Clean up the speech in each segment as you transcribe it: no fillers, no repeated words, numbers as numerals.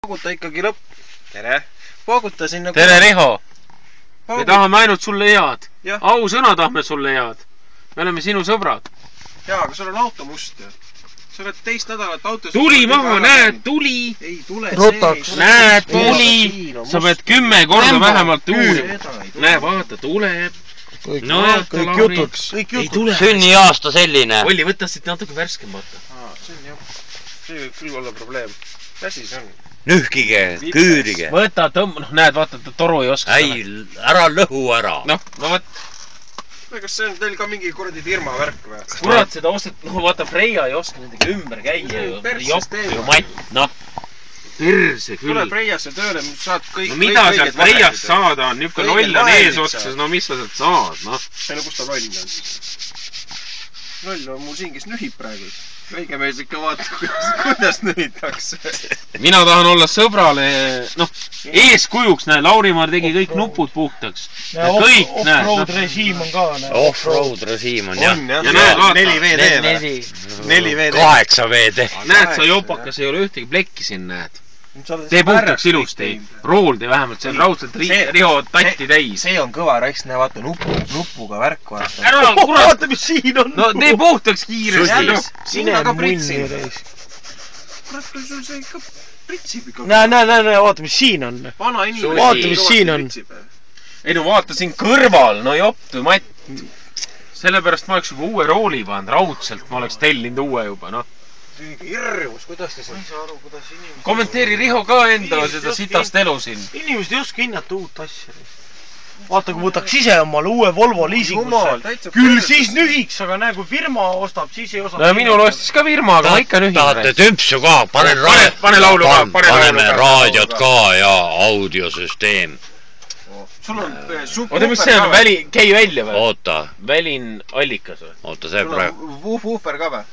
Pauguta ikkagi lõpp. Tere. Pauguta sinna. Tere, Riho. Me tahame ainult sulle head. Au sõna tahame sulle head. Me oleme sinu sõbrad. Jaa, aga sul on auto must. Sa oled teist nädalat autos. Tuli maha, näed, tuli. Ei tule see. Näed, tuli. Sa pead 10 korda vähemalt uurima. Näe, vaata, tuleb. Kõik jutuks. Sünniaasta selline. Olli, võtta siit natuke värskem, vaata. See võib küll olla probleem. Käsi see on. Nühkige, küürige. Võta, näed, vaata, toru ei oska. Ei, ära lõhu ära. No võt. Kas see on teil ka mingi kuradi firma värk või? Kurat, seda ostet, vaata, Freia ei oska nendega ümber käia. Joppi ju matt, Perse küll. Tule Freiasse tööle, saad kõik. No mida sealt Freiast saada on? Niuke loll on ees otsas, no mis sa sealt saad, noh. Selle kus ta loll on? Loll on mul siin, kes nühib praegu. Väike mees ikka vaata, kuidas nühitakse. Mina tahan olla sõbrale, eeskujuks, näe, Laurimaar tegi kõik nupud puhtaks. Off-road režiim on ka. Off-road režiim on, jah. Ja näed, vaata. 4 VD. 8 VD. Näed, sa jopakas ei ole ühtegi plekki siin, näed. Tee puhtaks ilusti. Rool tee vähemalt, see on raudselt Riho tatti täis. See on kõva raisk, näe, vaata, nupuga värk vaata. Ära, kurat! Vaata, mis siin on! No tee puhtaks kiiresti. Siin on ka pritsin. Kurat, sul see ikka pritsib ikka. Näe, vaata, mis siin on. Vana inimene. Vaata, mis siin on. Ei no vaata siin kõrval, no joptu, Matt. Sellepärast ma oleks juba uue rooli pannud, raudselt ma oleks tellinud uue juba, noh. Irrus, kuidas te ei saa aru, kuidas inimesed... Kommenteeri Riho ka enda seda sitast elu siin. Inimesed ei oska hinnata uut asja. Vaata, kui võtaks ise omale uue Volvo liisingusse. Küll siis nühiks, aga näe, kui firma ostab, siis ei ostab. No minul ostis ka firma, aga ma ikka nühin. Tahate tümpsu ka? Pane laulu ka. Paneme raadiot ka ja audiosüsteem. Sul on oota, mis see on? Käi välja või? Oota. Välin allikas või? Oota, see praegu. Woofer ka või?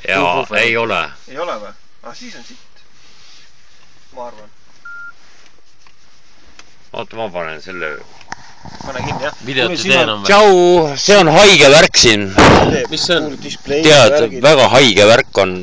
Jaa, ei ole. Ei ole või? Siis on siit. Ma arvan. Oota, ma panen selle... Pane kinni, jah. Videot ei teen on või? Tšau, see on haige värk siin. Mis see on? Tead, väga haige värk on.